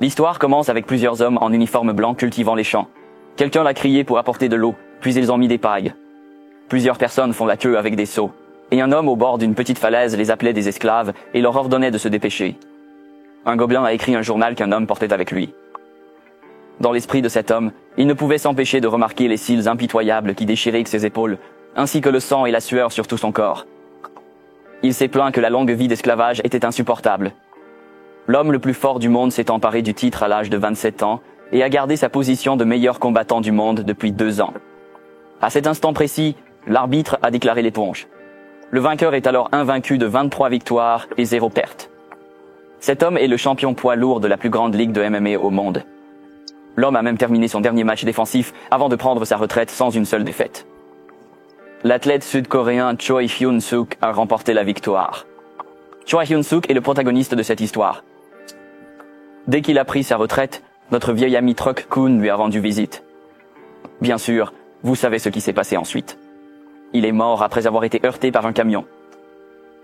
L'histoire commence avec plusieurs hommes en uniforme blanc cultivant les champs. Quelqu'un l'a crié pour apporter de l'eau, puis ils ont mis des pailles. Plusieurs personnes font la queue avec des seaux, et un homme au bord d'une petite falaise les appelait des esclaves et leur ordonnait de se dépêcher. Un gobelin a écrit un journal qu'un homme portait avec lui. Dans l'esprit de cet homme, il ne pouvait s'empêcher de remarquer les cils impitoyables qui déchiraient ses épaules, ainsi que le sang et la sueur sur tout son corps. Il s'est plaint que la longue vie d'esclavage était insupportable. L'homme le plus fort du monde s'est emparé du titre à l'âge de 27 ans et a gardé sa position de meilleur combattant du monde depuis 2 ans. À cet instant précis, l'arbitre a déclaré l'éponge. Le vainqueur est alors invaincu de 23 victoires et 0 pertes. Cet homme est le champion poids lourd de la plus grande ligue de MMA au monde. L'homme a même terminé son dernier match défensif avant de prendre sa retraite sans une seule défaite. L'athlète sud-coréen Choi Hyun-suk a remporté la victoire. Choi Hyun-suk est le protagoniste de cette histoire. Dès qu'il a pris sa retraite, notre vieil ami Truck Kun lui a rendu visite. Bien sûr, vous savez ce qui s'est passé ensuite. Il est mort après avoir été heurté par un camion.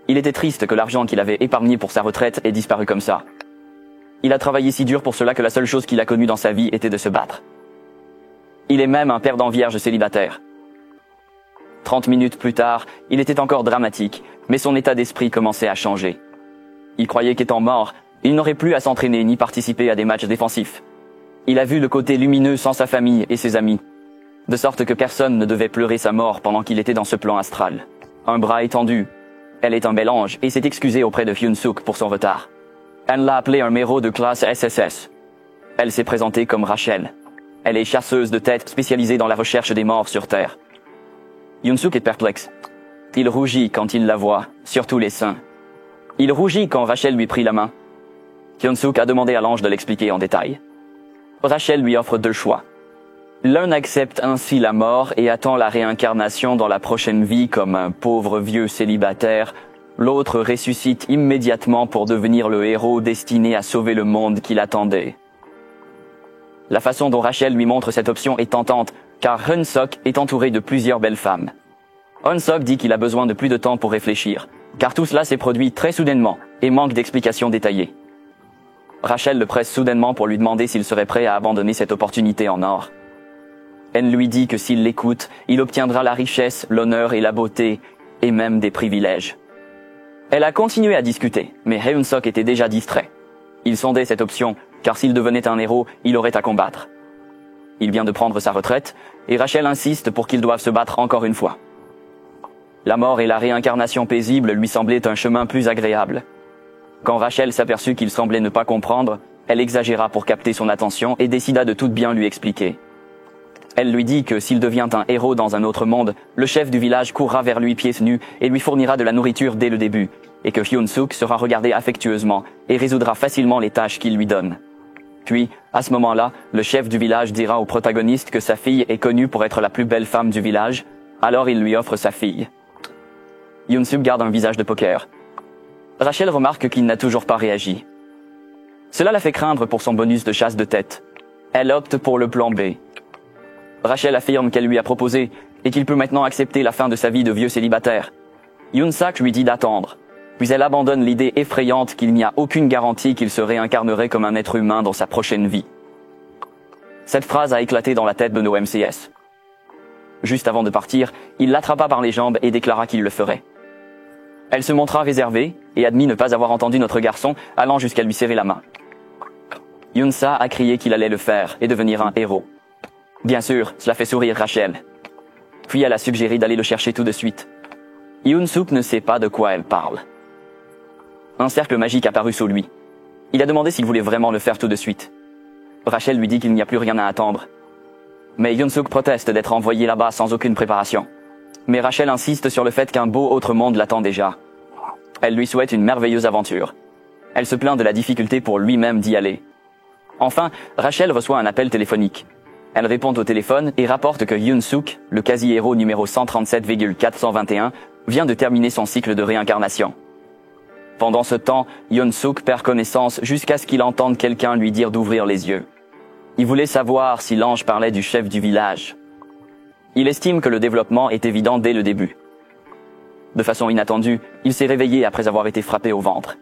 Il était triste que l'argent qu'il avait épargné pour sa retraite ait disparu comme ça. Il a travaillé si dur pour cela que la seule chose qu'il a connue dans sa vie était de se battre. Il est même un perdant vierge célibataire. 30 minutes plus tard, il était encore dramatique, mais son état d'esprit commençait à changer. Il croyait qu'étant mort, il n'aurait plus à s'entraîner ni participer à des matchs défensifs. Il a vu le côté lumineux sans sa famille et ses amis, de sorte que personne ne devait pleurer sa mort pendant qu'il était dans ce plan astral. Un bras étendu. Elle est un bel ange et s'est excusée auprès de Hyun-suk pour son retard. Elle l'a appelé un héros de classe SSS. Elle s'est présentée comme Rachel. Elle est chasseuse de tête spécialisée dans la recherche des morts sur Terre. Hyun-suk est perplexe. Il rougit quand il la voit, surtout les seins. Il rougit quand Rachel lui prit la main. Hyun-suk a demandé à l'ange de l'expliquer en détail. Rachel lui offre 2 choix. L'un accepte ainsi la mort et attend la réincarnation dans la prochaine vie comme un pauvre vieux célibataire. L'autre ressuscite immédiatement pour devenir le héros destiné à sauver le monde qu'il attendait. La façon dont Rachel lui montre cette option est tentante, car Hyun-suk est entouré de plusieurs belles femmes. Hyun-suk dit qu'il a besoin de plus de temps pour réfléchir, car tout cela s'est produit très soudainement et manque d'explications détaillées. Rachel le presse soudainement pour lui demander s'il serait prêt à abandonner cette opportunité en or. Elle lui dit que s'il l'écoute, il obtiendra la richesse, l'honneur et la beauté, et même des privilèges. Elle a continué à discuter, mais Hyun-suk était déjà distrait. Il sondait cette option, car s'il devenait un héros, il aurait à combattre. Il vient de prendre sa retraite, et Rachel insiste pour qu'ils doivent se battre encore une fois. La mort et la réincarnation paisible lui semblaient un chemin plus agréable. Quand Rachel s'aperçut qu'il semblait ne pas comprendre, elle exagéra pour capter son attention et décida de tout bien lui expliquer. Elle lui dit que s'il devient un héros dans un autre monde, le chef du village courra vers lui pieds nus et lui fournira de la nourriture dès le début, et que Hyun-suk sera regardé affectueusement et résoudra facilement les tâches qu'il lui donne. Puis, à ce moment-là, le chef du village dira au protagoniste que sa fille est connue pour être la plus belle femme du village, alors il lui offre sa fille. Hyun-suk garde un visage de poker. Rachel remarque qu'il n'a toujours pas réagi. Cela la fait craindre pour son bonus de chasse de tête. Elle opte pour le plan B. Rachel affirme qu'elle lui a proposé et qu'il peut maintenant accepter la fin de sa vie de vieux célibataire. Hyun-suk lui dit d'attendre, puis elle abandonne l'idée effrayante qu'il n'y a aucune garantie qu'il se réincarnerait comme un être humain dans sa prochaine vie. Cette phrase a éclaté dans la tête de nos MCS. Juste avant de partir, il l'attrapa par les jambes et déclara qu'il le ferait. Elle se montra réservée et admit ne pas avoir entendu notre garçon, allant jusqu'à lui serrer la main. Hyun-sa a crié qu'il allait le faire et devenir un héros. Bien sûr, cela fait sourire Rachel. Puis elle a suggéré d'aller le chercher tout de suite. Hyun-suk ne sait pas de quoi elle parle. Un cercle magique apparut sous lui. Il a demandé s'il voulait vraiment le faire tout de suite. Rachel lui dit qu'il n'y a plus rien à attendre. Mais Hyun-suk proteste d'être envoyé là-bas sans aucune préparation. Mais Rachel insiste sur le fait qu'un beau autre monde l'attend déjà. Elle lui souhaite une merveilleuse aventure. Elle se plaint de la difficulté pour lui-même d'y aller. Enfin, Rachel reçoit un appel téléphonique. Elle répond au téléphone et rapporte que Hyun-suk, le quasi-héros numéro 137,421, vient de terminer son cycle de réincarnation. Pendant ce temps, Hyun-suk perd connaissance jusqu'à ce qu'il entende quelqu'un lui dire d'ouvrir les yeux. Il voulait savoir si l'ange parlait du chef du village. Il estime que le développement est évident dès le début. De façon inattendue, il s'est réveillé après avoir été frappé au ventre.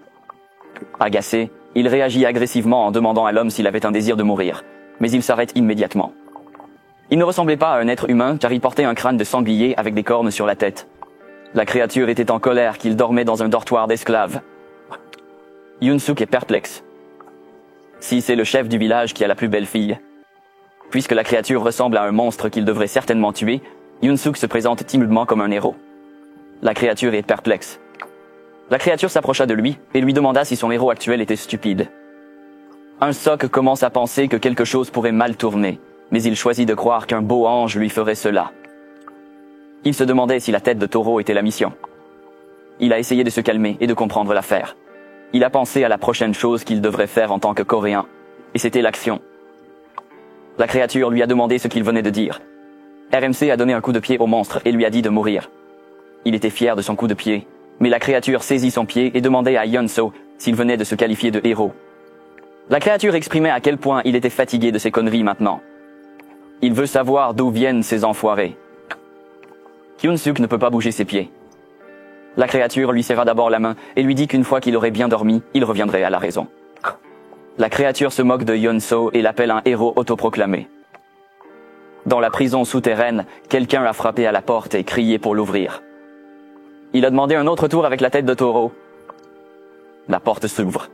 Agacé, Il réagit agressivement en demandant à l'homme s'il avait un désir de mourir, mais il s'arrête immédiatement. Il ne ressemblait pas à un être humain car il portait un crâne de sanglier avec des cornes sur la tête. La créature était en colère qu'il dormait dans un dortoir d'esclaves. Yoon-suk est perplexe. Si c'est le chef du village qui a la plus belle fille. Puisque la créature ressemble à un monstre qu'il devrait certainement tuer, Yoon-suk se présente timidement comme un héros. La créature est perplexe. La créature s'approcha de lui et lui demanda si son héros actuel était stupide. Un-sok commence à penser que quelque chose pourrait mal tourner, mais il choisit de croire qu'un beau ange lui ferait cela. Il se demandait si la tête de taureau était la mission. Il a essayé de se calmer et de comprendre l'affaire. Il a pensé à la prochaine chose qu'il devrait faire en tant que Coréen, et c'était l'action. La créature lui a demandé ce qu'il venait de dire. RMC a donné un coup de pied au monstre et lui a dit de mourir. Il était fier de son coup de pied, mais la créature saisit son pied et demandait à Yeon-so s'il venait de se qualifier de héros. La créature exprimait à quel point il était fatigué de ces conneries maintenant. Il veut savoir d'où viennent ces enfoirés. Yoon-suk ne peut pas bouger ses pieds. La créature lui serra d'abord la main et lui dit qu'une fois qu'il aurait bien dormi, il reviendrait à la raison. La créature se moque de Yeon-so et l'appelle un héros autoproclamé. Dans la prison souterraine, quelqu'un a frappé à la porte et crié pour l'ouvrir. Il a demandé un autre tour avec la tête de taureau. La porte s'ouvre.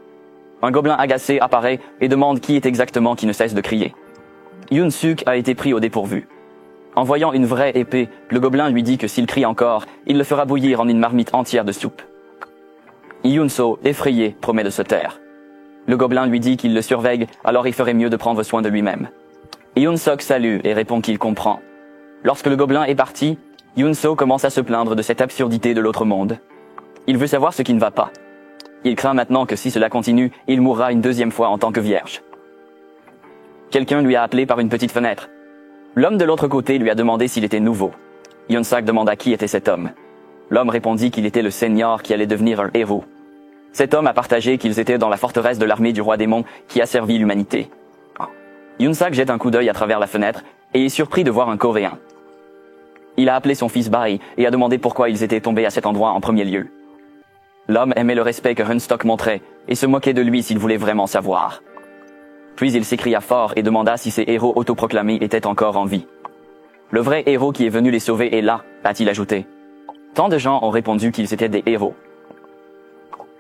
Un gobelin agacé apparaît et demande qui est exactement qui ne cesse de crier. Yoon-suk a été pris au dépourvu. En voyant une vraie épée, le gobelin lui dit que s'il crie encore, il le fera bouillir en une marmite entière de soupe. Yoon-so, effrayé, promet de se taire. Le gobelin lui dit qu'il le surveille, alors il ferait mieux de prendre soin de lui-même. Yoon-suk salue et répond qu'il comprend. Lorsque le gobelin est parti, Yoon-so commence à se plaindre de cette absurdité de l'autre monde. Il veut savoir ce qui ne va pas. Il craint maintenant que si cela continue, il mourra une deuxième fois en tant que vierge. Quelqu'un lui a appelé par une petite fenêtre. L'homme de l'autre côté lui a demandé s'il était nouveau. Yoon-suk demanda qui était cet homme. L'homme répondit qu'il était le seigneur qui allait devenir un héros. Cet homme a partagé qu'ils étaient dans la forteresse de l'armée du roi démon qui a servi l'humanité. Yoon-suk jette un coup d'œil à travers la fenêtre et est surpris de voir un Coréen. Il a appelé son fils Barry et a demandé pourquoi ils étaient tombés à cet endroit en premier lieu. L'homme aimait le respect que Hunstock montrait et se moquait de lui s'il voulait vraiment savoir. Puis il s'écria fort et demanda si ces héros autoproclamés étaient encore en vie. Le vrai héros qui est venu les sauver est là, a-t-il ajouté. Tant de gens ont répondu qu'ils étaient des héros.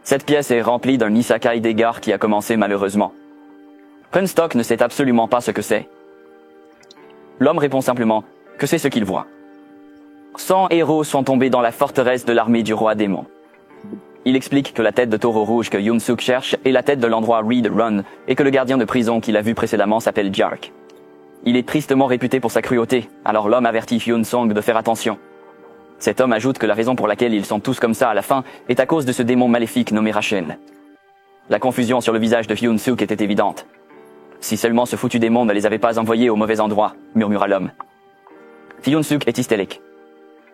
Cette pièce est remplie d'un isekai d'égard qui a commencé malheureusement. Hunstock ne sait absolument pas ce que c'est. L'homme répond simplement que c'est ce qu'il voit. 100 héros sont tombés dans la forteresse de l'armée du roi démon. Il explique que la tête de taureau rouge que Yoon-suk cherche est la tête de l'endroit Reed Run et que le gardien de prison qu'il a vu précédemment s'appelle Jark. Il est tristement réputé pour sa cruauté, alors l'homme avertit Yoon-sung de faire attention. Cet homme ajoute que la raison pour laquelle ils sont tous comme ça à la fin est à cause de ce démon maléfique nommé Rachen. La confusion sur le visage de Yoon-suk était évidente. Si seulement ce foutu démon ne les avait pas envoyés au mauvais endroit, murmura l'homme. Yoon-suk est hystérique.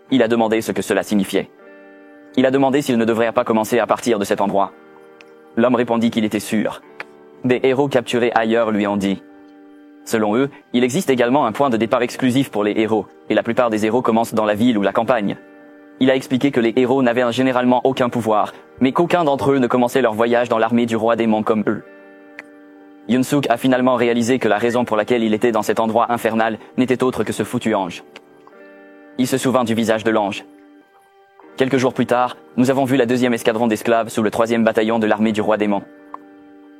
Il a demandé ce que cela signifiait. Il a demandé s'il ne devrait pas commencer à partir de cet endroit. L'homme répondit qu'il était sûr. Des héros capturés ailleurs lui ont dit. Selon eux, il existe également un point de départ exclusif pour les héros, et la plupart des héros commencent dans la ville ou la campagne. Il a expliqué que les héros n'avaient généralement aucun pouvoir, mais qu'aucun d'entre eux ne commençait leur voyage dans l'armée du roi démon comme eux. Yoon-suk a finalement réalisé que la raison pour laquelle il était dans cet endroit infernal n'était autre que ce foutu ange. Il se souvint du visage de l'ange. Quelques jours plus tard, nous avons vu la 2e escadron d'esclaves sous le 3e bataillon de l'armée du roi démon.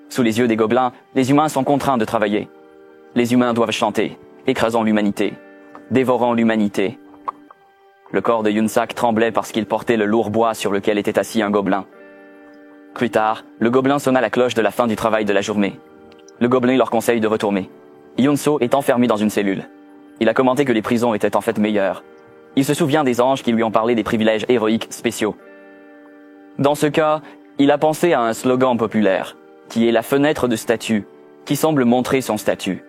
Sous les yeux des gobelins, les humains sont contraints de travailler. Les humains doivent chanter, écrasant l'humanité, dévorant l'humanité. Le corps de Yoon-suk tremblait parce qu'il portait le lourd bois sur lequel était assis un gobelin. Plus tard, le gobelin sonna la cloche de la fin du travail de la journée. Le gobelin leur conseille de retourner. Yoon-so est enfermé dans une cellule. Il a commenté que les prisons étaient en fait meilleures. Il se souvient des anges qui lui ont parlé des privilèges héroïques spéciaux. Dans ce cas, il a pensé à un slogan populaire, qui est la fenêtre de statut, qui semble montrer son statut.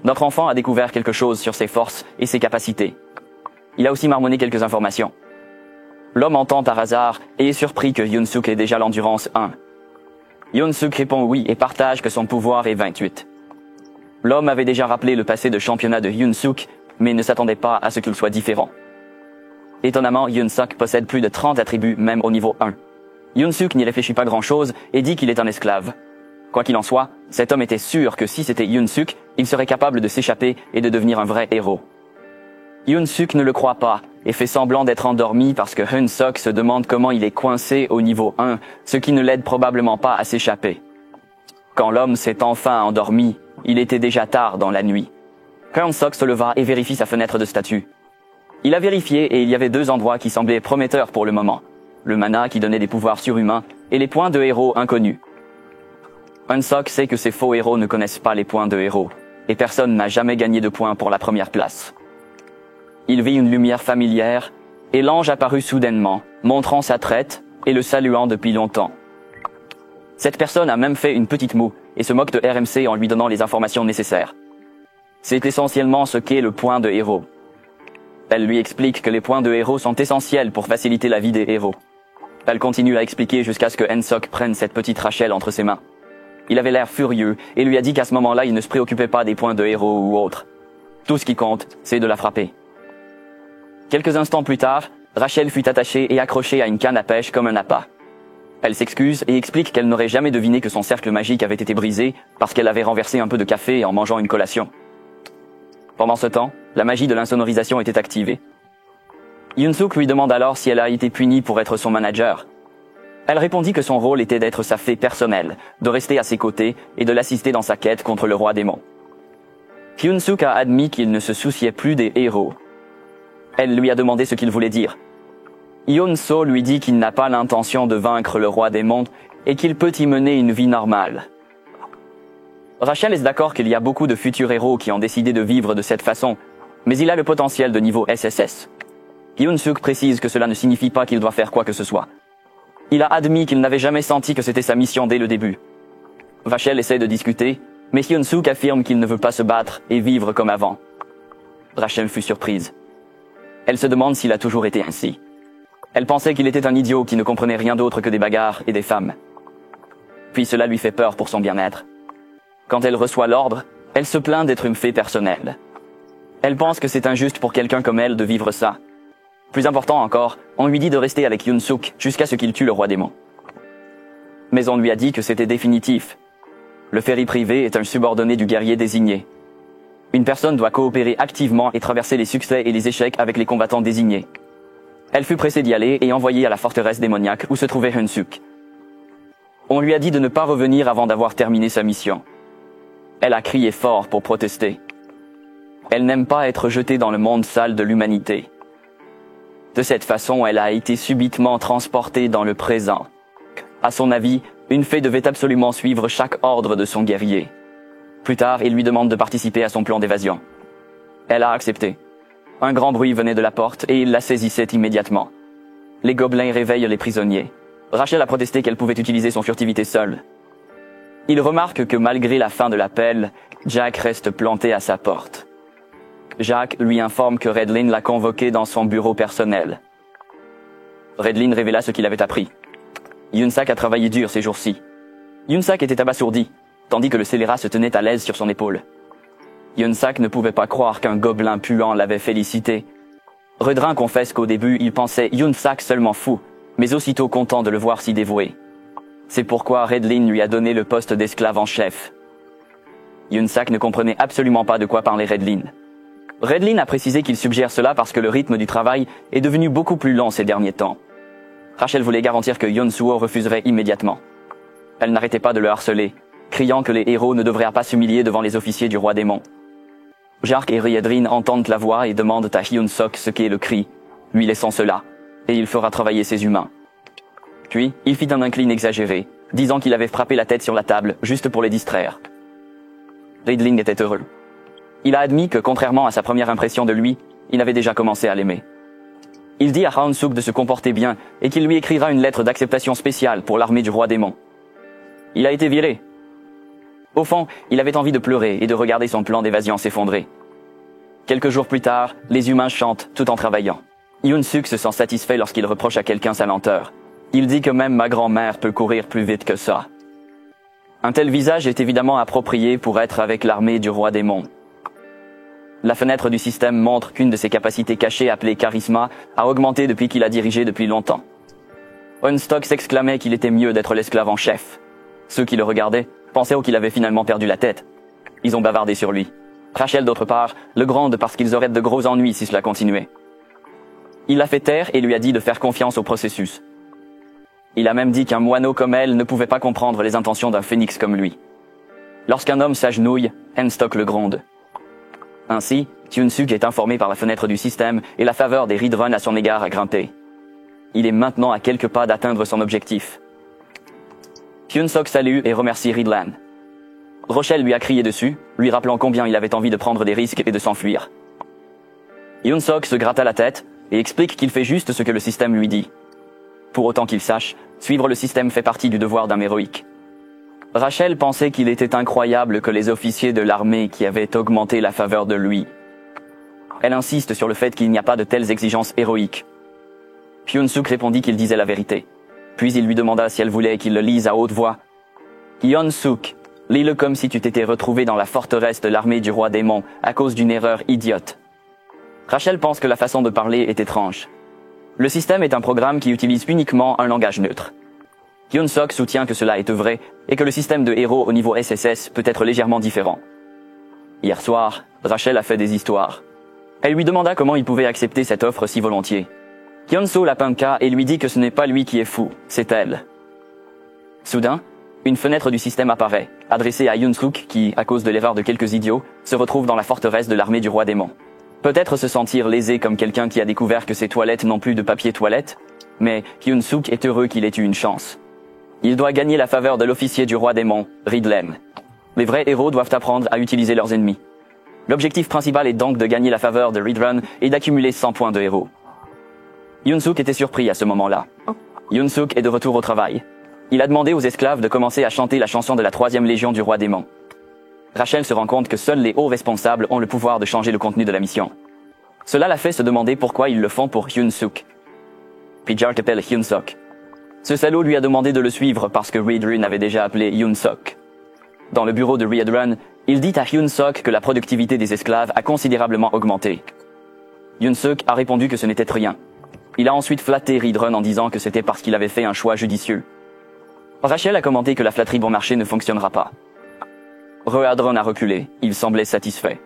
Notre enfant a découvert quelque chose sur ses forces et ses capacités. Il a aussi marmonné quelques informations. L'homme entend par hasard et est surpris que Yoon-suk ait déjà l'endurance 1. Yoon-suk répond oui et partage que son pouvoir est 28. L'homme avait déjà rappelé le passé de championnat de Yoon-suk, mais ne s'attendait pas à ce qu'il soit différent. Étonnamment, Yoon-suk possède plus de 30 attributs même au niveau 1. Yoon-suk n'y réfléchit pas grand-chose et dit qu'il est un esclave. Quoi qu'il en soit, cet homme était sûr que si c'était Yoon-suk, il serait capable de s'échapper et de devenir un vrai héros. Yoon-suk ne le croit pas et fait semblant d'être endormi parce que Hyun-sok se demande comment il est coincé au niveau 1, ce qui ne l'aide probablement pas à s'échapper. Quand l'homme s'est enfin endormi, il était déjà tard dans la nuit. Hyun-sok se leva et vérifie sa fenêtre de statut. Il a vérifié et il y avait 2 endroits qui semblaient prometteurs pour le moment. Le mana qui donnait des pouvoirs surhumains et les points de héros inconnus. Hyun-sok sait que ces faux héros ne connaissent pas les points de héros, et personne n'a jamais gagné de points pour la première place. Il vit une lumière familière, et l'ange apparut soudainement, montrant sa traite et le saluant depuis longtemps. Cette personne a même fait une petite moue et se moque de RMC en lui donnant les informations nécessaires. C'est essentiellement ce qu'est le point de héros. Elle lui explique que les points de héros sont essentiels pour faciliter la vie des héros. Elle continue à expliquer jusqu'à ce que Hyun-sok prenne cette petite Rachel entre ses mains. Il avait l'air furieux et lui a dit qu'à ce moment-là, il ne se préoccupait pas des points de héros ou autres. Tout ce qui compte, c'est de la frapper. Quelques instants plus tard, Rachel fut attachée et accrochée à une canne à pêche comme un appât. Elle s'excuse et explique qu'elle n'aurait jamais deviné que son cercle magique avait été brisé parce qu'elle avait renversé un peu de café en mangeant une collation. Pendant ce temps, la magie de l'insonorisation était activée. Yoon-suk lui demande alors si elle a été punie pour être son manager. Elle répondit que son rôle était d'être sa fée personnelle, de rester à ses côtés et de l'assister dans sa quête contre le roi démon. Yoon-suk a admis qu'il ne se souciait plus des héros. Elle lui a demandé ce qu'il voulait dire. Yoon-so lui dit qu'il n'a pas l'intention de vaincre le roi démon et qu'il peut y mener une vie normale. Rachel est d'accord qu'il y a beaucoup de futurs héros qui ont décidé de vivre de cette façon, mais il a le potentiel de niveau SSS. Yoon-suk précise que cela ne signifie pas qu'il doit faire quoi que ce soit. Il a admis qu'il n'avait jamais senti que c'était sa mission dès le début. Rachel essaie de discuter, mais Yoon-suk affirme qu'il ne veut pas se battre et vivre comme avant. Rachel fut surprise. Elle se demande s'il a toujours été ainsi. Elle pensait qu'il était un idiot qui ne comprenait rien d'autre que des bagarres et des femmes. Puis cela lui fait peur pour son bien-être. Quand elle reçoit l'ordre, elle se plaint d'être une fée personnelle. Elle pense que c'est injuste pour quelqu'un comme elle de vivre ça. Plus important encore, on lui dit de rester avec Yoon-suk jusqu'à ce qu'il tue le roi démon. Mais on lui a dit que c'était définitif. Le ferry privé est un subordonné du guerrier désigné. Une personne doit coopérer activement et traverser les succès et les échecs avec les combattants désignés. Elle fut pressée d'y aller et envoyée à la forteresse démoniaque où se trouvait Hyun-suk. On lui a dit de ne pas revenir avant d'avoir terminé sa mission. Elle a crié fort pour protester. Elle n'aime pas être jetée dans le monde sale de l'humanité. De cette façon, elle a été subitement transportée dans le présent. À son avis, une fée devait absolument suivre chaque ordre de son guerrier. Plus tard, il lui demande de participer à son plan d'évasion. Elle a accepté. Un grand bruit venait de la porte et il la saisissait immédiatement. Les gobelins réveillent les prisonniers. Rachel a protesté qu'elle pouvait utiliser son furtivité seule. Il remarque que malgré la fin de l'appel, Jack reste planté à sa porte. Jack lui informe que Redlin l'a convoqué dans son bureau personnel. Redlin révéla ce qu'il avait appris. Yoon-sak a travaillé dur ces jours-ci. Yoon-sak était abasourdi, tandis que le scélérat se tenait à l'aise sur son épaule. Yoon-sak ne pouvait pas croire qu'un gobelin puant l'avait félicité. Redrin confesse qu'au début, il pensait Yoon-sak seulement fou, mais aussitôt content de le voir si dévoué. C'est pourquoi Redlin lui a donné le poste d'esclave en chef. Yoon-sak ne comprenait absolument pas de quoi parlait Redlin. Redlin a précisé qu'il suggère cela parce que le rythme du travail est devenu beaucoup plus lent ces derniers temps. Rachel voulait garantir que Yoon-suo refuserait immédiatement. Elle n'arrêtait pas de le harceler, criant que les héros ne devraient pas s'humilier devant les officiers du roi démon. Jark et Riedrin entendent la voix et demandent à Hyun-sok ce qu'est le cri, lui laissant cela, et il fera travailler ses humains. Puis, il fit un incline exagéré, disant qu'il avait frappé la tête sur la table, juste pour les distraire. Riedling était heureux. Il a admis que, contrairement à sa première impression de lui, il avait déjà commencé à l'aimer. Il dit à Hyun-suk de se comporter bien et qu'il lui écrira une lettre d'acceptation spéciale pour l'armée du roi démon. Il a été viré. Au fond, il avait envie de pleurer et de regarder son plan d'évasion s'effondrer. Quelques jours plus tard, les humains chantent tout en travaillant. Yoon-suk se sent satisfait lorsqu'il reproche à quelqu'un sa lenteur. Il dit que même ma grand-mère peut courir plus vite que ça. Un tel visage est évidemment approprié pour être avec l'armée du roi démon. La fenêtre du système montre qu'une de ses capacités cachées appelée charisma a augmenté depuis qu'il a dirigé depuis longtemps. Hyun-suk s'exclamait qu'il était mieux d'être l'esclave en chef. Ceux qui le regardaient Penseo qu'il avait finalement perdu la tête. Ils ont bavardé sur lui. Rachel d'autre part, le gronde parce qu'ils auraient de gros ennuis si cela continuait. Il l'a fait taire et lui a dit de faire confiance au processus. Il a même dit qu'un moineau comme elle ne pouvait pas comprendre les intentions d'un phénix comme lui. Lorsqu'un homme s'agenouille, Henstock le gronde. Ainsi, Hyun-suk est informé par la fenêtre du système et la faveur des Reed Run à son égard a grimpé. Il est maintenant à quelques pas d'atteindre son objectif. Hyun-suk salue et remercie Reedland. Rochelle lui a crié dessus, lui rappelant combien il avait envie de prendre des risques et de s'enfuir. Hyun-suk se gratta la tête et explique qu'il fait juste ce que le système lui dit. Pour autant qu'il sache, suivre le système fait partie du devoir d'un héroïque. Rachel pensait qu'il était incroyable que les officiers de l'armée qui avaient augmenté la faveur de lui. Elle insiste sur le fait qu'il n'y a pas de telles exigences héroïques. Hyun-suk répondit qu'il disait la vérité. Puis il lui demanda si elle voulait qu'il le lise à haute voix. Hyun-suk, lis-le comme si tu t'étais retrouvé dans la forteresse de l'armée du roi démon à cause d'une erreur idiote. Rachel pense que la façon de parler est étrange. Le système est un programme qui utilise uniquement un langage neutre. Hyun-suk soutient que cela est vrai et que le système de héros au niveau SSS peut être légèrement différent. Hier soir, Rachel a fait des histoires. Elle lui demanda comment il pouvait accepter cette offre si volontiers. Hyun-soo la pinka et lui dit que ce n'est pas lui qui est fou, c'est elle. Soudain, une fenêtre du système apparaît, adressée à Hyun-suk qui, à cause de l'erreur de quelques idiots, se retrouve dans la forteresse de l'armée du roi démon. Peut-être se sentir lésé comme quelqu'un qui a découvert que ses toilettes n'ont plus de papier toilette, mais Hyun-suk est heureux qu'il ait eu une chance. Il doit gagner la faveur de l'officier du roi démon, Reedlem. Les vrais héros doivent apprendre à utiliser leurs ennemis. L'objectif principal est donc de gagner la faveur de Reedrun et d'accumuler 100 points de héros. Hyun-suk était surpris à ce moment-là. Hyun-suk est de retour au travail. Il a demandé aux esclaves de commencer à chanter la chanson de la 3e légion du roi démon. Rachel se rend compte que seuls les hauts responsables ont le pouvoir de changer le contenu de la mission. Cela l'a fait se demander pourquoi ils le font pour Hyun-suk. Pijar appelle Hyun-suk. Ce salaud lui a demandé de le suivre parce que Reedrun avait déjà appelé Hyun-suk. Dans le bureau de Reedrun, il dit à Hyun-suk que la productivité des esclaves a considérablement augmenté. Hyun-suk a répondu que ce n'était rien. Il a ensuite flatté Reedrun en disant que c'était parce qu'il avait fait un choix judicieux. Rachel a commenté que la flatterie bon marché ne fonctionnera pas. Reedrun a reculé, il semblait satisfait.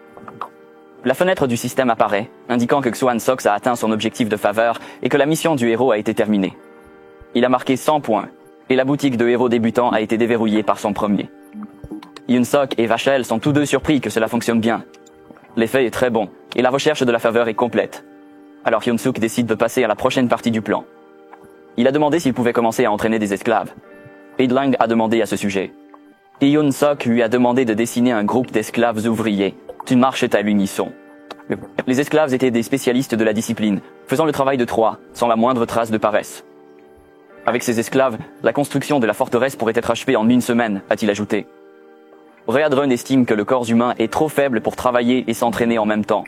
La fenêtre du système apparaît, indiquant que Xuan-Sox a atteint son objectif de faveur et que la mission du héros a été terminée. Il a marqué 100 points, et la boutique de héros débutants a été déverrouillée par son premier. Hyun-suk et Rachel sont tous deux surpris que cela fonctionne bien. L'effet est très bon, et la recherche de la faveur est complète. Alors Hyun-suk décide de passer à la prochaine partie du plan. Il a demandé s'il pouvait commencer à entraîner des esclaves. Eidlang a demandé à ce sujet. Et Hyun-suk lui a demandé de dessiner un groupe d'esclaves ouvriers, d'une marche à l'unisson. Les esclaves étaient des spécialistes de la discipline, faisant le travail de 3, sans la moindre trace de paresse. Avec ces esclaves, la construction de la forteresse pourrait être achevée en 1 semaine, a-t-il ajouté. Reedrun estime que le corps humain est trop faible pour travailler et s'entraîner en même temps.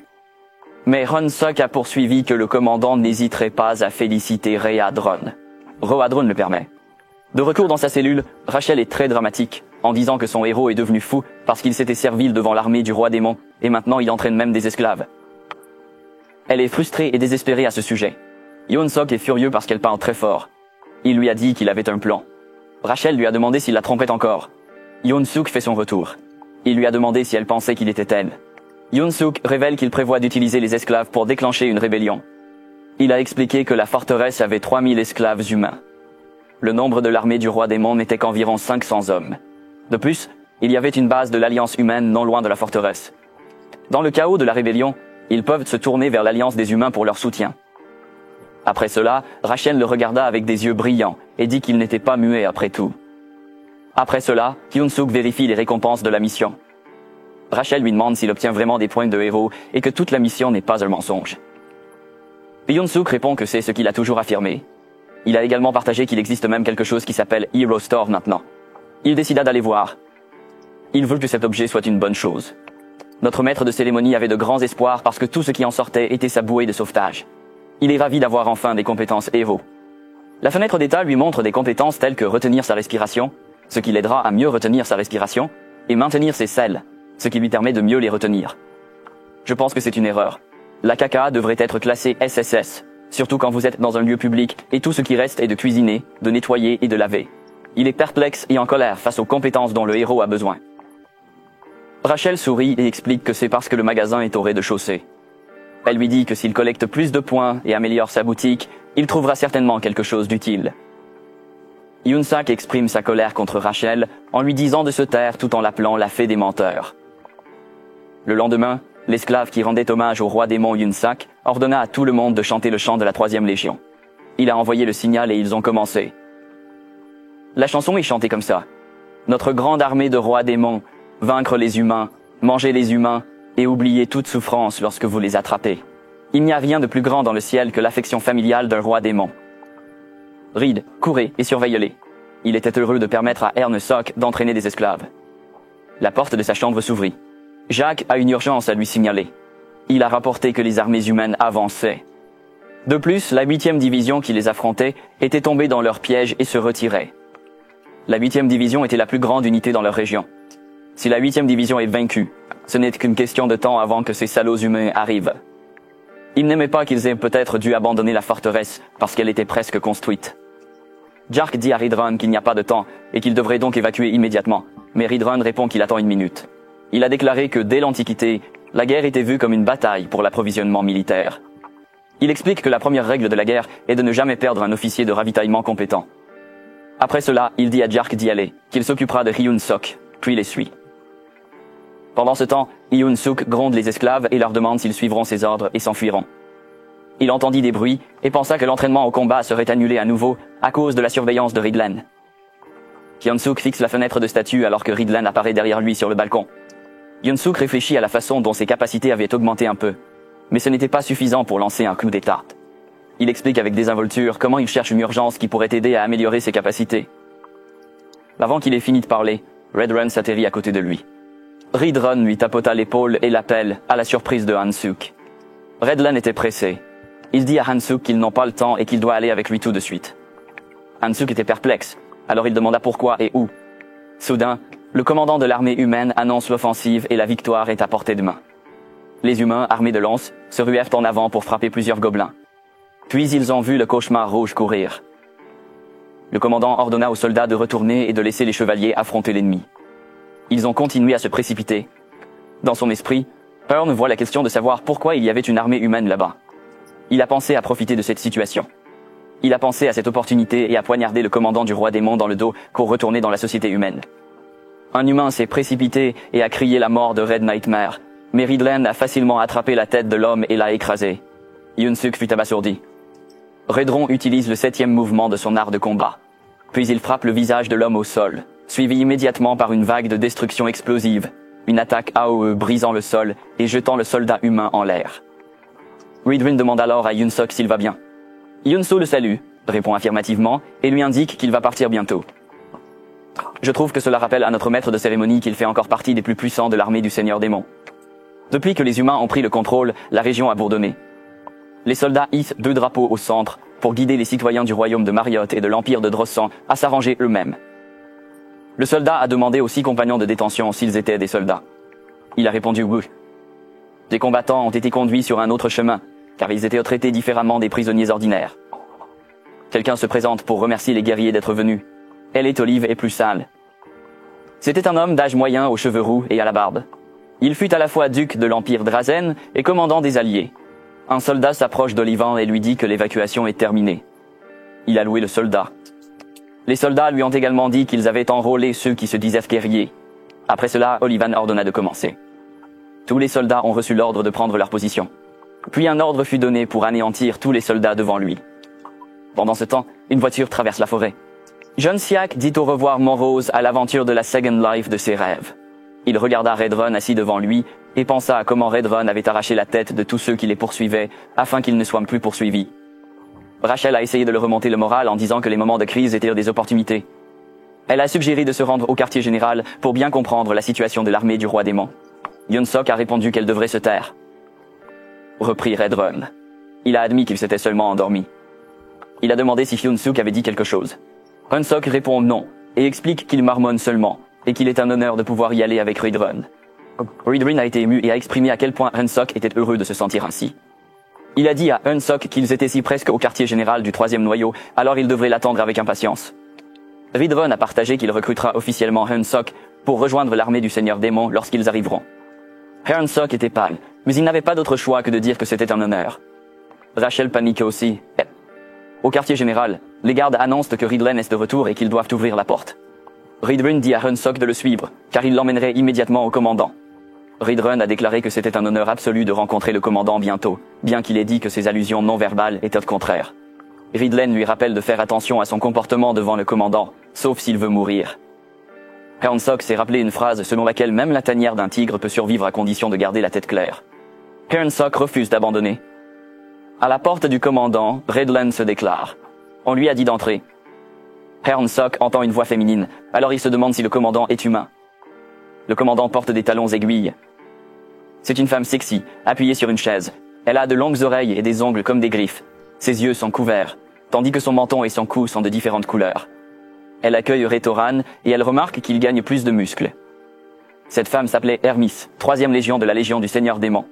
Mais Hyun-suk a poursuivi que le commandant n'hésiterait pas à féliciter Reedrun. Reedrun le permet. De retour dans sa cellule, Rachel est très dramatique, en disant que son héros est devenu fou parce qu'il s'était servile devant l'armée du roi démon, et maintenant il entraîne même des esclaves. Elle est frustrée et désespérée à ce sujet. Hyun-suk est furieux parce qu'elle parle très fort. Il lui a dit qu'il avait un plan. Rachel lui a demandé s'il la trompait encore. Hyun-suk fait son retour. Il lui a demandé si elle pensait qu'il était elle. Hyun-suk révèle qu'il prévoit d'utiliser les esclaves pour déclencher une rébellion. Il a expliqué que la forteresse avait 3000 esclaves humains. Le nombre de l'armée du roi démon n'était qu'environ 500 hommes. De plus, il y avait une base de l'Alliance humaine non loin de la forteresse. Dans le chaos de la rébellion, ils peuvent se tourner vers l'Alliance des humains pour leur soutien. Après cela, Rachel le regarda avec des yeux brillants et dit qu'il n'était pas muet après tout. Après cela, Hyun-suk vérifie les récompenses de la mission. Rachel lui demande s'il obtient vraiment des points de héros et que toute la mission n'est pas un mensonge. Hyun-suk répond que c'est ce qu'il a toujours affirmé. Il a également partagé qu'il existe même quelque chose qui s'appelle Hero Store maintenant. Il décida d'aller voir. Il veut que cet objet soit une bonne chose. Notre maître de cérémonie avait de grands espoirs parce que tout ce qui en sortait était sa bouée de sauvetage. Il est ravi d'avoir enfin des compétences héros. La fenêtre d'état lui montre des compétences telles que retenir sa respiration, ce qui l'aidera à mieux retenir sa respiration, et maintenir ses selles, ce qui lui permet de mieux les retenir. Je pense que c'est une erreur. La caca devrait être classée SSS, surtout quand vous êtes dans un lieu public et tout ce qui reste est de cuisiner, de nettoyer et de laver. Il est perplexe et en colère face aux compétences dont le héros a besoin. Rachel sourit et explique que c'est parce que le magasin est au rez-de-chaussée. Elle lui dit que s'il collecte plus de points et améliore sa boutique, il trouvera certainement quelque chose d'utile. Yoon-sak exprime sa colère contre Rachel en lui disant de se taire tout en l'appelant la fée des menteurs. Le lendemain, l'esclave qui rendait hommage au roi démon Yoon-sak ordonna à tout le monde de chanter le chant de la 3e Légion. Il a envoyé le signal et ils ont commencé. La chanson est chantée comme ça. Notre grande armée de rois démons, vaincre les humains, manger les humains et oublier toute souffrance lorsque vous les attrapez. Il n'y a rien de plus grand dans le ciel que l'affection familiale d'un roi démon. Reed, courez et surveillez-les. Il était heureux de permettre à Eun-Sok d'entraîner des esclaves. La porte de sa chambre s'ouvrit. Jacques a une urgence à lui signaler. Il a rapporté que les armées humaines avançaient. De plus, la 8e division qui les affrontait était tombée dans leur piège et se retirait. La 8e division était la plus grande unité dans leur région. Si la 8e division est vaincue, ce n'est qu'une question de temps avant que ces salauds humains arrivent. Il n'aimait pas qu'ils aient peut-être dû abandonner la forteresse parce qu'elle était presque construite. Jark dit à Ridron qu'il n'y a pas de temps et qu'il devrait donc évacuer immédiatement, mais Ridron répond qu'il attend une minute. Il a déclaré que dès l'Antiquité, la guerre était vue comme une bataille pour l'approvisionnement militaire. Il explique que la première règle de la guerre est de ne jamais perdre un officier de ravitaillement compétent. Après cela, il dit à Jark d'y aller, qu'il s'occupera de Hyun-Sok, puis les suit. Pendant ce temps, Hyun-Suk gronde les esclaves et leur demande s'ils suivront ses ordres et s'enfuiront. Il entendit des bruits et pensa que l'entraînement au combat serait annulé à nouveau à cause de la surveillance de Ridlen. Hyun-Suk fixe la fenêtre de statue alors que Ridlen apparaît derrière lui sur le balcon. Hyun-Suk réfléchit à la façon dont ses capacités avaient augmenté un peu, mais ce n'était pas suffisant pour lancer un clou d'état. Il explique avec désinvolture comment il cherche une urgence qui pourrait aider à améliorer ses capacités. Avant qu'il ait fini de parler, Redrun s'atterrit à côté de lui. Ridron lui tapota l'épaule et l'appelle, à la surprise de Han-Suk. Redlan était pressé. Il dit à Han-Suk qu'ils n'ont pas le temps et qu'il doit aller avec lui tout de suite. Han-Suk était perplexe, alors il demanda pourquoi et où. Soudain, le commandant de l'armée humaine annonce l'offensive et la victoire est à portée de main. Les humains, armés de lances, se ruèrent en avant pour frapper plusieurs gobelins. Puis ils ont vu le cauchemar rouge courir. Le commandant ordonna aux soldats de retourner et de laisser les chevaliers affronter l'ennemi. Ils ont continué à se précipiter. Dans son esprit, Earn voit la question de savoir pourquoi il y avait une armée humaine là-bas. Il a pensé à profiter de cette situation. Il a pensé à cette opportunité et a poignardé le commandant du roi démon dans le dos pour retourner dans la société humaine. Un humain s'est précipité et a crié la mort de Red Nightmare, mais Ridlen a facilement attrapé la tête de l'homme et l'a écrasé. Yoon-Suk fut abasourdi. Redron utilise le 7e mouvement de son art de combat. Puis il frappe le visage de l'homme au sol, suivi immédiatement par une vague de destruction explosive, une attaque AOE brisant le sol et jetant le soldat humain en l'air. Ridrin demande alors à Yoon-Suk s'il va bien. Yoon-So le salue, répond affirmativement et lui indique qu'il va partir bientôt. Je trouve que cela rappelle à notre maître de cérémonie qu'il fait encore partie des plus puissants de l'armée du Seigneur Démon. Depuis que les humains ont pris le contrôle, la région a bourdonné. Les soldats hissent 2 drapeaux au centre pour guider les citoyens du royaume de Mariotte et de l'empire de Drossan à s'arranger eux-mêmes. Le soldat a demandé aux 6 compagnons de détention s'ils étaient des soldats. Il a répondu oui. Des combattants ont été conduits sur un autre chemin, car ils étaient traités différemment des prisonniers ordinaires. Quelqu'un se présente pour remercier les guerriers d'être venus. Elle est olive et plus sale. C'était un homme d'âge moyen aux cheveux roux et à la barbe. Il fut à la fois duc de l'empire Drazen et commandant des alliés. Un soldat s'approche d'Olivan et lui dit que l'évacuation est terminée. Il a loué le soldat. Les soldats lui ont également dit qu'ils avaient enrôlé ceux qui se disaient guerriers. Après cela, Olivan ordonna de commencer. Tous les soldats ont reçu l'ordre de prendre leur position. Puis un ordre fut donné pour anéantir tous les soldats devant lui. Pendant ce temps, une voiture traverse la forêt. John Siak dit au revoir Monrose à l'aventure de la Second Life de ses rêves. Il regarda Redrun assis devant lui et pensa à comment Redrun avait arraché la tête de tous ceux qui les poursuivaient afin qu'ils ne soient plus poursuivis. Rachel a essayé de le remonter le moral en disant que les moments de crise étaient des opportunités. Elle a suggéré de se rendre au quartier général pour bien comprendre la situation de l'armée du roi démon. Yoon-Sok a répondu qu'elle devrait se taire. Reprit Redrun. Il a admis qu'il s'était seulement endormi. Il a demandé si Yoon-Suk avait dit quelque chose. Hun-Sok répond non et explique qu'il marmonne seulement et qu'il est un honneur de pouvoir y aller avec Redrun. Redrun a été ému et a exprimé à quel point Hun-Sok était heureux de se sentir ainsi. Il a dit à Hun-Sok qu'ils étaient si presque au quartier général du 3e noyau, alors il devrait l'attendre avec impatience. Ridron a partagé qu'il recrutera officiellement Hearnsok pour rejoindre l'armée du Seigneur Démon lorsqu'ils arriveront. Hearnsok était pâle, mais il n'avait pas d'autre choix que de dire que c'était un honneur. Rachel paniquait aussi. Au quartier général, les gardes annoncent que Ridlen est de retour et qu'ils doivent ouvrir la porte. Ridrun dit à Hearnsok de le suivre, car il l'emmènerait immédiatement au commandant. Ridrun a déclaré que c'était un honneur absolu de rencontrer le commandant bientôt, bien qu'il ait dit que ses allusions non verbales étaient le contraire. Ridlen lui rappelle de faire attention à son comportement devant le commandant, sauf s'il veut mourir. Hearnsok s'est rappelé une phrase selon laquelle même la tanière d'un tigre peut survivre à condition de garder la tête claire. Hearnsok refuse d'abandonner. À la porte du commandant, Ridlen se déclare. On lui a dit d'entrer. Hearnsok entend une voix féminine, alors il se demande si le commandant est humain. Le commandant porte des talons aiguilles. C'est une femme sexy, appuyée sur une chaise. Elle a de longues oreilles et des ongles comme des griffes. Ses yeux sont couverts, tandis que son menton et son cou sont de différentes couleurs. Elle accueille Retoran et elle remarque qu'il gagne plus de muscles. Cette femme s'appelait Hermis, 3e légion de la Légion du Seigneur Démon.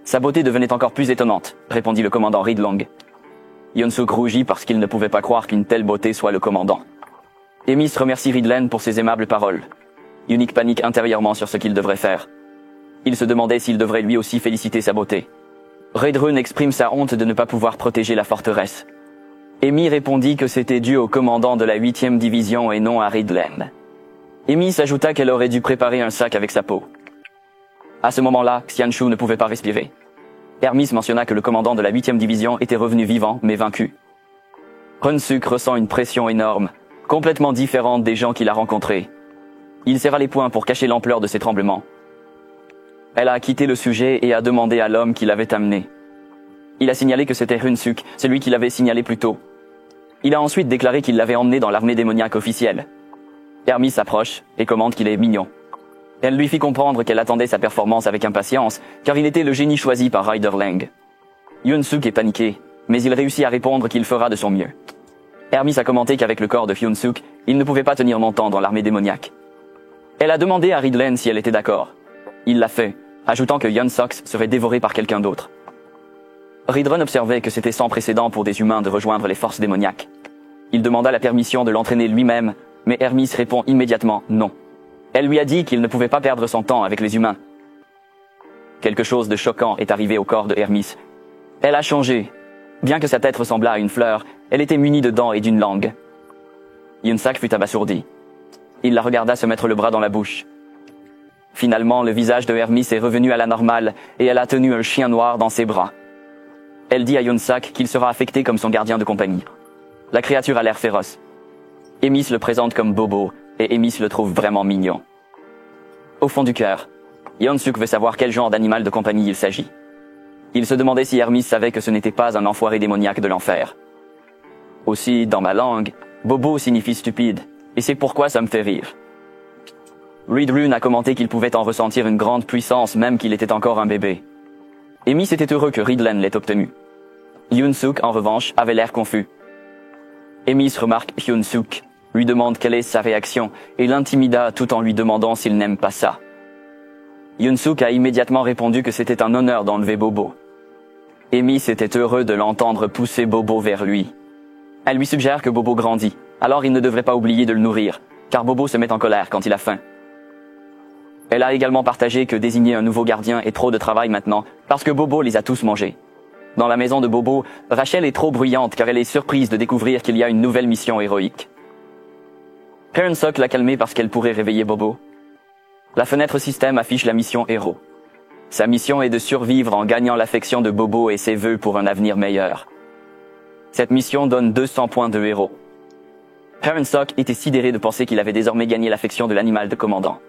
Sa beauté devenait encore plus étonnante, répondit le commandant Ridlong. Hyunsuk rougit parce qu'il ne pouvait pas croire qu'une telle beauté soit le commandant. Hermis remercie Ridlen pour ses aimables paroles. Yunik panique intérieurement sur ce qu'il devrait faire. Il se demandait s'il devrait lui aussi féliciter sa beauté. Ridrun exprime sa honte de ne pas pouvoir protéger la forteresse. Emi répondit que c'était dû au commandant de la 8e division et non à Ridlen. Emi s'ajouta qu'elle aurait dû préparer un sac avec sa peau. À ce moment-là, Xianshu ne pouvait pas respirer. Hermis mentionna que le commandant de la 8e division était revenu vivant, mais vaincu. Hearnsok ressent une pression énorme, complètement différente des gens qu'il a rencontrés. Il serra les poings pour cacher l'ampleur de ses tremblements. Elle a quitté le sujet et a demandé à l'homme qui l'avait amené. Il a signalé que c'était Hearnsok, celui qui l'avait signalé plus tôt. Il a ensuite déclaré qu'il l'avait emmené dans l'armée démoniaque officielle. Hermis s'approche et commande qu'il est mignon. Elle lui fit comprendre qu'elle attendait sa performance avec impatience, car il était le génie choisi par Rider Lang. Hyunsuk est paniqué, mais il réussit à répondre qu'il fera de son mieux. Hermis a commenté qu'avec le corps de Hyunsuk, il ne pouvait pas tenir longtemps dans l'armée démoniaque. Elle a demandé à Ridlen si elle était d'accord. Il l'a fait, ajoutant que Hyunsuk serait dévoré par quelqu'un d'autre. Ridron observait que c'était sans précédent pour des humains de rejoindre les forces démoniaques. Il demanda la permission de l'entraîner lui-même, mais Hermis répond immédiatement non. Elle lui a dit qu'il ne pouvait pas perdre son temps avec les humains. Quelque chose de choquant est arrivé au corps de Hermis. Elle a changé. Bien que sa tête ressemblât à une fleur, elle était munie de dents et d'une langue. Hyunsuk fut abasourdi. Il la regarda se mettre le bras dans la bouche. Finalement, le visage de Hermis est revenu à la normale et elle a tenu un chien noir dans ses bras. Elle dit à Hyunsuk qu'il sera affecté comme son gardien de compagnie. La créature a l'air féroce. Hermis le présente comme Bobo et Hermis le trouve vraiment mignon. Au fond du cœur, Hyunsuk veut savoir quel genre d'animal de compagnie il s'agit. Il se demandait si Hermis savait que ce n'était pas un enfoiré démoniaque de l'enfer. Aussi, dans ma langue, Bobo signifie stupide, et c'est pourquoi ça me fait rire. Ridrun a commenté qu'il pouvait en ressentir une grande puissance même qu'il était encore un bébé. Hermis était heureux que Ridlen l'ait obtenu. Hyunsuk, en revanche, avait l'air confus. Hermis remarque Hyunsuk, lui demande quelle est sa réaction et l'intimida tout en lui demandant s'il n'aime pas ça. Hyunsuk a immédiatement répondu que c'était un honneur d'enlever Bobo. Hermis était heureux de l'entendre pousser Bobo vers lui. Elle lui suggère que Bobo grandit, alors il ne devrait pas oublier de le nourrir, car Bobo se met en colère quand il a faim. Elle a également partagé que désigner un nouveau gardien est trop de travail maintenant, parce que Bobo les a tous mangés. Dans la maison de Bobo, Rachel est trop bruyante car elle est surprise de découvrir qu'il y a une nouvelle mission héroïque. Hearnsok l'a calmée parce qu'elle pourrait réveiller Bobo. La fenêtre système affiche la mission héros. Sa mission est de survivre en gagnant l'affection de Bobo et ses vœux pour un avenir meilleur. Cette mission donne 200 points de héros. Hearnsok était sidéré de penser qu'il avait désormais gagné l'affection de l'animal de commandant.